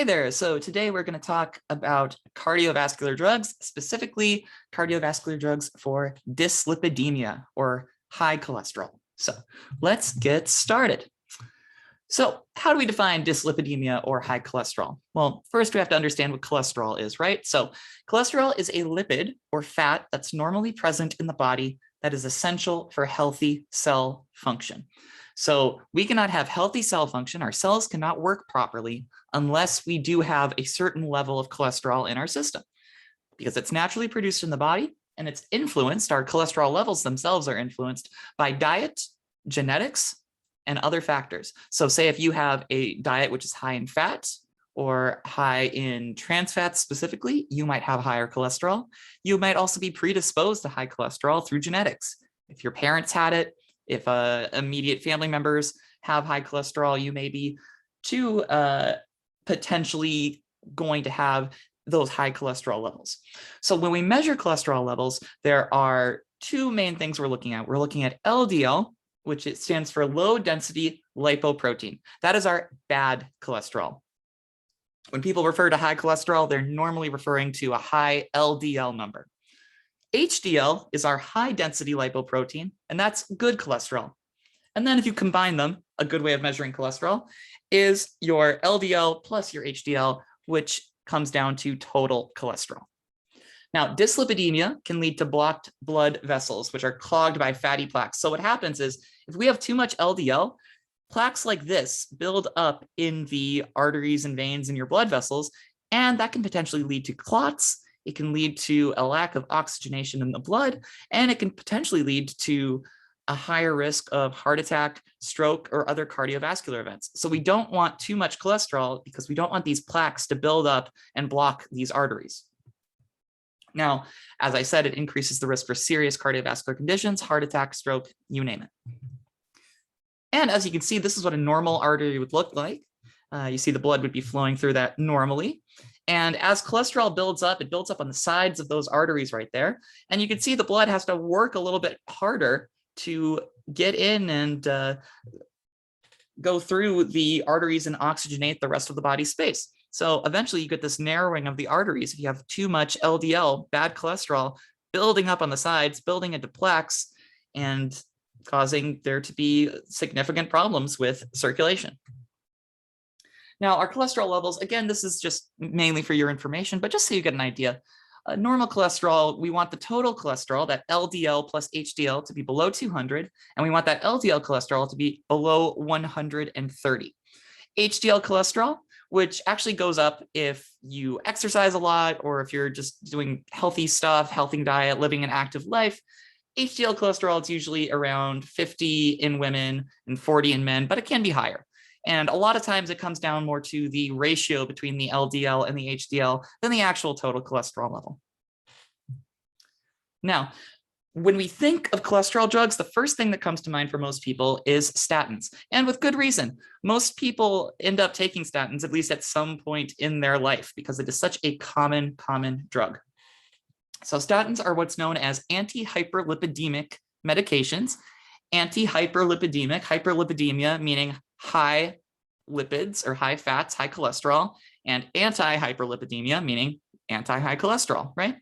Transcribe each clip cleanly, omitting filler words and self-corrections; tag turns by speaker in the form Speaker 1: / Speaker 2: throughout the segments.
Speaker 1: Hey there. So today we're going to talk about cardiovascular drugs, specifically cardiovascular drugs for dyslipidemia or high cholesterol. So let's get started. So how do we define dyslipidemia or high cholesterol? Well, first we have to understand what cholesterol is, right? So cholesterol is a lipid or fat that's normally present in the body that is essential for healthy cell function. So we cannot have healthy cell function. Our cells cannot work properly unless we do have a certain level of cholesterol in our system, because it's naturally produced in the body and it's influenced, our cholesterol levels themselves are influenced by diet, genetics, and other factors. So say if you have a diet which is high in fat or high in trans fats specifically, you might have higher cholesterol. You might also be predisposed to high cholesterol through genetics. If your parents had it, if immediate family members have high cholesterol, you may be too potentially going to have those high cholesterol levels. So when we measure cholesterol levels, there are two main things we're looking at. We're looking at LDL, which it stands for low density lipoprotein. That is our bad cholesterol. When people refer to high cholesterol, they're normally referring to a high LDL number. HDL is our high density lipoprotein, and that's good cholesterol. And then if you combine them, a good way of measuring cholesterol is your LDL plus your HDL, which comes down to total cholesterol. Now, dyslipidemia can lead to blocked blood vessels, which are clogged by fatty plaques. So what happens is if we have too much LDL, plaques like this build up in the arteries and veins in your blood vessels, and that can potentially lead to clots. It can lead to a lack of oxygenation in the blood, and it can potentially lead to a higher risk of heart attack, stroke, or other cardiovascular events. So we don't want too much cholesterol because we don't want these plaques to build up and block these arteries. Now, as I said, it increases the risk for serious cardiovascular conditions, heart attack, stroke, you name it. And as you can see, this is what a normal artery would look like. You see the blood would be flowing through that normally. And as cholesterol builds up, it builds up on the sides of those arteries right there. And you can see the blood has to work a little bit harder to get in and go through the arteries and oxygenate the rest of the body's space. So eventually you get this narrowing of the arteries. If you have too much LDL, bad cholesterol, building up on the sides, building into plaques, and causing there to be significant problems with circulation. Now, our cholesterol levels, again, this is just mainly for your information, but just so you get an idea, normal cholesterol, we want the total cholesterol, that LDL plus HDL, to be below 200, and we want that LDL cholesterol to be below 130. HDL cholesterol, which actually goes up if you exercise a lot or if you're just doing healthy stuff, healthy diet, living an active life. HDL cholesterol is usually around 50 in women and 40 in men, but it can be higher. And a lot of times it comes down more to the ratio between the LDL and the HDL than the actual total cholesterol level. Now, when we think of cholesterol drugs, the first thing that comes to mind for most people is statins, and with good reason. Most people end up taking statins at least at some point in their life because it is such a common drug. So statins are what's known as anti-hyperlipidemic medications. Anti-hyperlipidemic, hyperlipidemia meaning high lipids or high fats, high cholesterol, and anti-hyperlipidemia meaning anti-high cholesterol, right?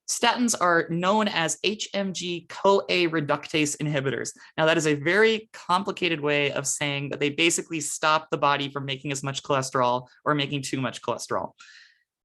Speaker 1: Statins are known as HMG-CoA reductase inhibitors. Now, that is a very complicated way of saying that they basically stop the body from making as much cholesterol or making too much cholesterol.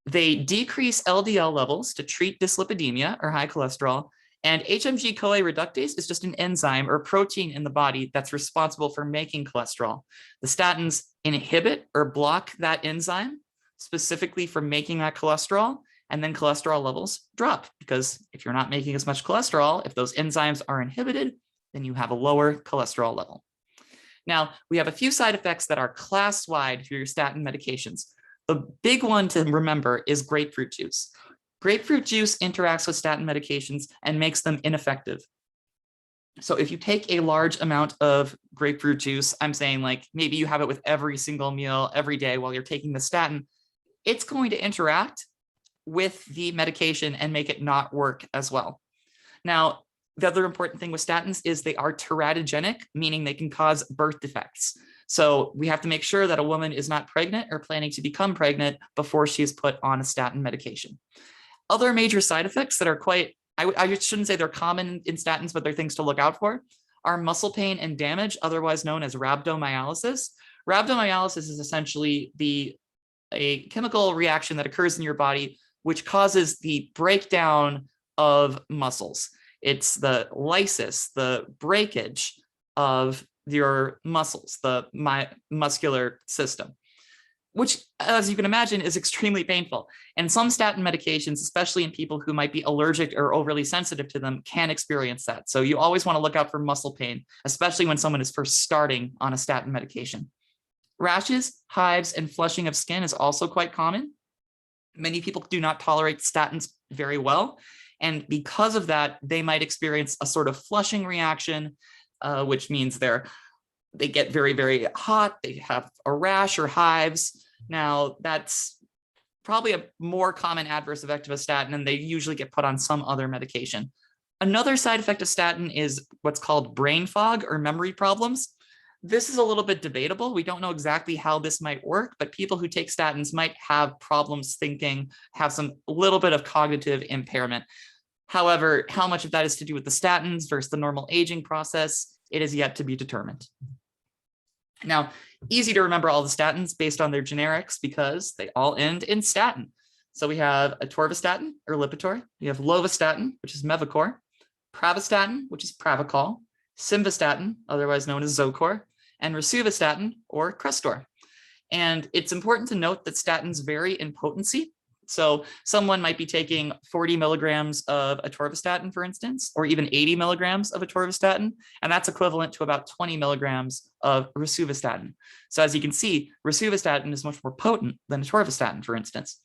Speaker 1: They decrease LDL levels to treat dyslipidemia or high cholesterol, and HMG-CoA reductase is just an enzyme or protein in the body that's responsible for making cholesterol. The statins inhibit or block that enzyme specifically for making that cholesterol, and then cholesterol levels drop because if you're not making as much cholesterol, if those enzymes are inhibited, then you have a lower cholesterol level. Now, we have a few side effects that are class-wide for your statin medications. The big one to remember is grapefruit juice. Grapefruit juice interacts with statin medications and makes them ineffective. So if you take a large amount of grapefruit juice, I'm saying like maybe you have it with every single meal every day while you're taking the statin, it's going to interact with the medication and make it not work as well. Now, the other important thing with statins is they are teratogenic, meaning they can cause birth defects. So we have to make sure that a woman is not pregnant or planning to become pregnant before she is put on a statin medication. Other major side effects that are quite, I shouldn't say they're common in statins, but they're things to look out for, are muscle pain and damage, otherwise known as rhabdomyolysis. Rhabdomyolysis is essentially a chemical reaction that occurs in your body which causes the breakdown of muscles. It's the lysis, the breakage of your muscles, the muscular system, which, as you can imagine, is extremely painful. And some statin medications, especially in people who might be allergic or overly sensitive to them, can experience that. So you always want to look out for muscle pain, especially when someone is first starting on a statin medication. Rashes, hives, and flushing of skin is also quite common. Many people do not tolerate statins very well. And because of that, they might experience a sort of flushing reaction, which means they get very, very hot. They have a rash or hives. Now, that's probably a more common adverse effect of a statin, and they usually get put on some other medication. Another side effect of statin is what's called brain fog or memory problems. This is a little bit debatable. We don't know exactly how this might work, but people who take statins might have problems thinking, have a little bit of cognitive impairment. However, how much of that is to do with the statins versus the normal aging process, it is yet to be determined. Now, easy to remember all the statins based on their generics because they all end in statin. So we have atorvastatin or Lipitor, we have lovastatin, which is Mevacor, pravastatin, which is Pravachol, simvastatin, otherwise known as Zocor, and rosuvastatin or Crestor. And it's important to note that statins vary in potency. So someone might be taking 40 milligrams of atorvastatin, for instance, or even 80 milligrams of atorvastatin, and that's equivalent to about 20 milligrams of rosuvastatin. So as you can see, rosuvastatin is much more potent than atorvastatin, for instance.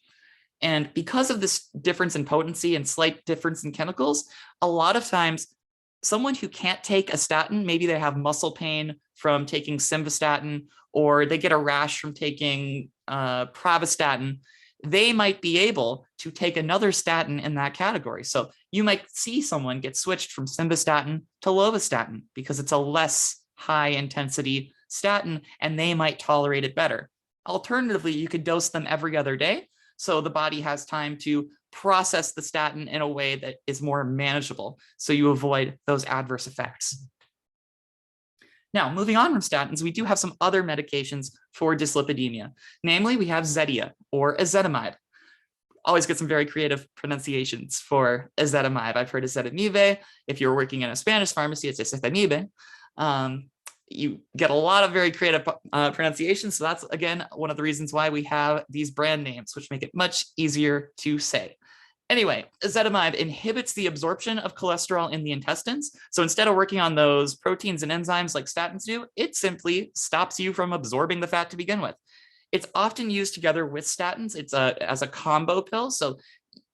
Speaker 1: And because of this difference in potency and slight difference in chemicals, a lot of times someone who can't take a statin, maybe they have muscle pain from taking simvastatin, or they get a rash from taking pravastatin, they might be able to take another statin in that category. So you might see someone get switched from simvastatin to lovastatin because it's a less high intensity statin and they might tolerate it better. Alternatively, you could dose them every other day, so the body has time to process the statin in a way that is more manageable, so you avoid those adverse effects. Now, moving on from statins, we do have some other medications for dyslipidemia. Namely, we have Zetia or Ezetimibe. Always get some very creative pronunciations for Ezetimibe. I've heard Ezetimibe. If you're working in a Spanish pharmacy, it's Ezetimibe. You get a lot of very creative pronunciations. So that's, again, one of the reasons why we have these brand names, which make it much easier to say. Anyway, Ezetimibe inhibits the absorption of cholesterol in the intestines. So instead of working on those proteins and enzymes like statins do, it simply stops you from absorbing the fat to begin with. It's often used together with statins. It's as a combo pill. So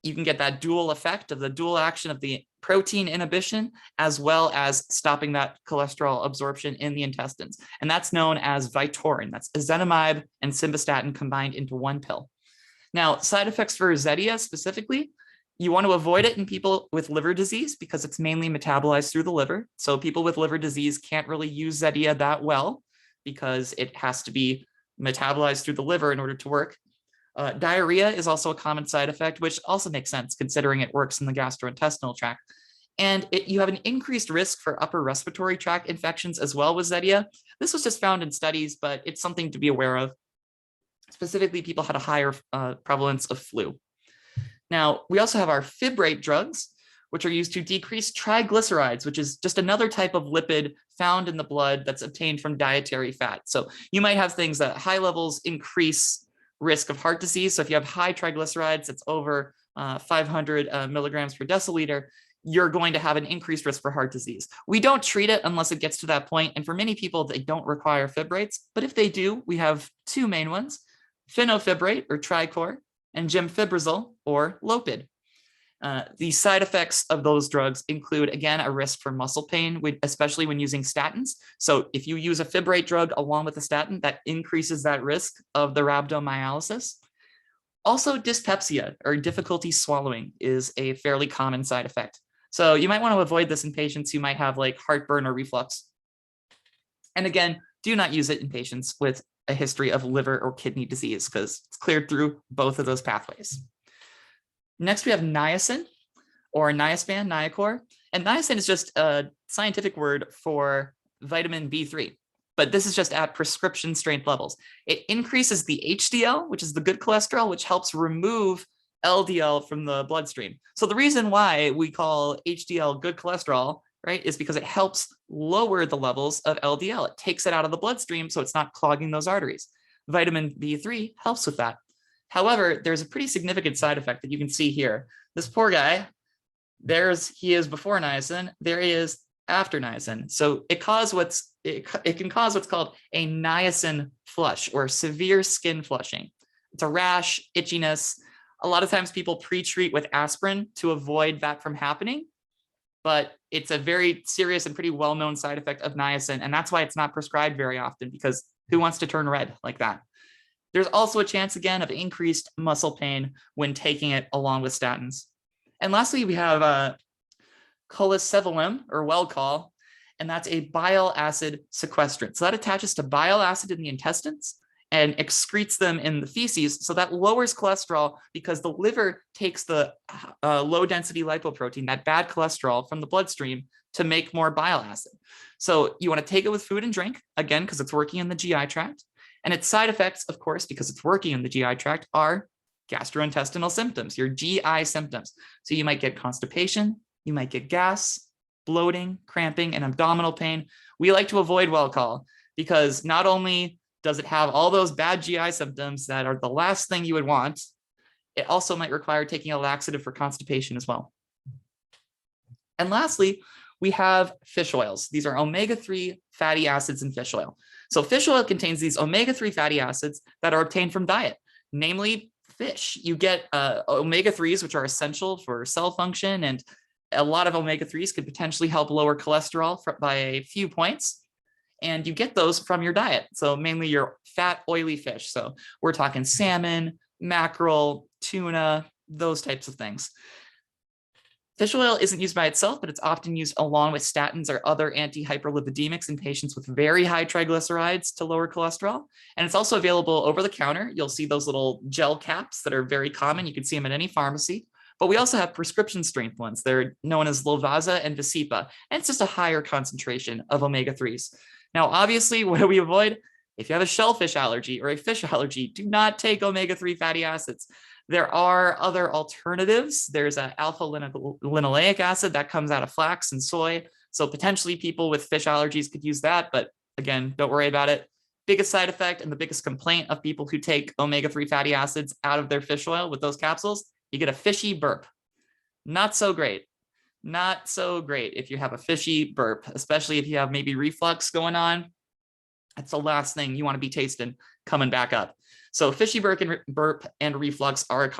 Speaker 1: you can get that dual effect of the dual action of the protein inhibition, as well as stopping that cholesterol absorption in the intestines. And that's known as Vytorin. That's Ezetimibe and simvastatin combined into one pill. Now, side effects for Zetia specifically, you want to avoid it in people with liver disease because it's mainly metabolized through the liver. So people with liver disease can't really use Zetia that well because it has to be metabolized through the liver in order to work. Diarrhea is also a common side effect, which also makes sense considering it works in the gastrointestinal tract. And you have an increased risk for upper respiratory tract infections as well with Zetia. This was just found in studies, but it's something to be aware of. Specifically, people had a higher prevalence of flu. Now, we also have our fibrate drugs, which are used to decrease triglycerides, which is just another type of lipid found in the blood that's obtained from dietary fat. So you might have things that high levels increase risk of heart disease. So if you have high triglycerides, that's over 500 milligrams per deciliter, you're going to have an increased risk for heart disease. We don't treat it unless it gets to that point. And for many people, they don't require fibrates. But if they do, we have two main ones, fenofibrate or Tricor, and gemfibrozil or Lopid. The side effects of those drugs include, again, a risk for muscle pain, especially when using statins. So if you use a fibrate drug along with a statin, that increases that risk of the rhabdomyolysis. Also, dyspepsia or difficulty swallowing is a fairly common side effect. So you might want to avoid this in patients who might have like heartburn or reflux. And again, Do not use it in patients with a history of liver or kidney disease because it's cleared through both of those pathways. Next, we have niacin or niaspan, Niacor. And niacin is just a scientific word for vitamin B3, but this is just at prescription strength levels. It increases the HDL, which is the good cholesterol, which helps remove LDL from the bloodstream. So the reason why we call HDL good cholesterol, right, is because it helps lower the levels of LDL. It takes it out of the bloodstream so it's not clogging those arteries. Vitamin B3 helps with that. However, there's a pretty significant side effect that you can see here. This poor guy, he is before niacin, there he is after niacin. So it can cause what's called a niacin flush or severe skin flushing. It's a rash, itchiness. A lot of times people pre-treat with aspirin to avoid that from happening, but it's a very serious and pretty well-known side effect of niacin. And that's why it's not prescribed very often, because who wants to turn red like that? There's also a chance, again, of increased muscle pain when taking it along with statins. And lastly, we have cholesevelim, or Welchol, and that's a bile acid sequestrant. So that attaches to bile acid in the intestines and excretes them in the feces. So that lowers cholesterol because the liver takes the low-density lipoprotein, that bad cholesterol, from the bloodstream to make more bile acid. So you want to take it with food and drink, again, because it's working in the GI tract. And its side effects, of course, because it's working in the GI tract, are gastrointestinal symptoms, your GI symptoms. So you might get constipation, you might get gas, bloating, cramping, and abdominal pain. We like to avoid Welchol because not only does it have all those bad GI symptoms that are the last thing you would want, it also might require taking a laxative for constipation as well. And lastly, we have fish oils. These are omega-3 fatty acids in fish oil. So fish oil contains these omega-3 fatty acids that are obtained from diet, namely fish. You get omega-3s, which are essential for cell function, and a lot of omega-3s could potentially help lower cholesterol by a few points. And you get those from your diet. So mainly your fat, oily fish. So we're talking salmon, mackerel, tuna, those types of things. Fish oil isn't used by itself, but it's often used along with statins or other anti-hyperlipidemics in patients with very high triglycerides to lower cholesterol. And it's also available over the counter. You'll see those little gel caps that are very common. You can see them at any pharmacy. But we also have prescription strength ones. They're known as Lovaza and Visipa. And it's just a higher concentration of omega-3s. Now, obviously, what do we avoid? If you have a shellfish allergy or a fish allergy, do not take omega-3 fatty acids. There are other alternatives. There's an alpha-linoleic acid that comes out of flax and soy. So potentially people with fish allergies could use that. But again, don't worry about it. Biggest side effect and the biggest complaint of people who take omega-3 fatty acids out of their fish oil with those capsules, you get a fishy burp. Not so great. Not so great if you have a fishy burp, especially if you have maybe reflux going on. That's the last thing you want to be tasting coming back up. So fishy burp and reflux are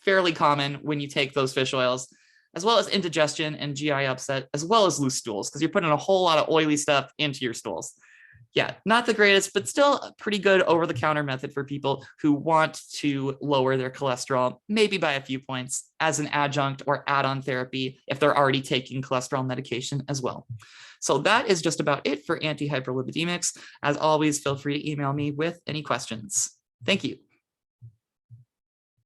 Speaker 1: fairly common when you take those fish oils, as well as indigestion and GI upset, as well as loose stools, because you're putting a whole lot of oily stuff into your stools. Yeah, not the greatest, but still a pretty good over-the-counter method for people who want to lower their cholesterol, maybe by a few points, as an adjunct or add-on therapy if they're already taking cholesterol medication as well. So that is just about it for anti-hyperlipidemics. As always, feel free to email me with any questions. Thank you.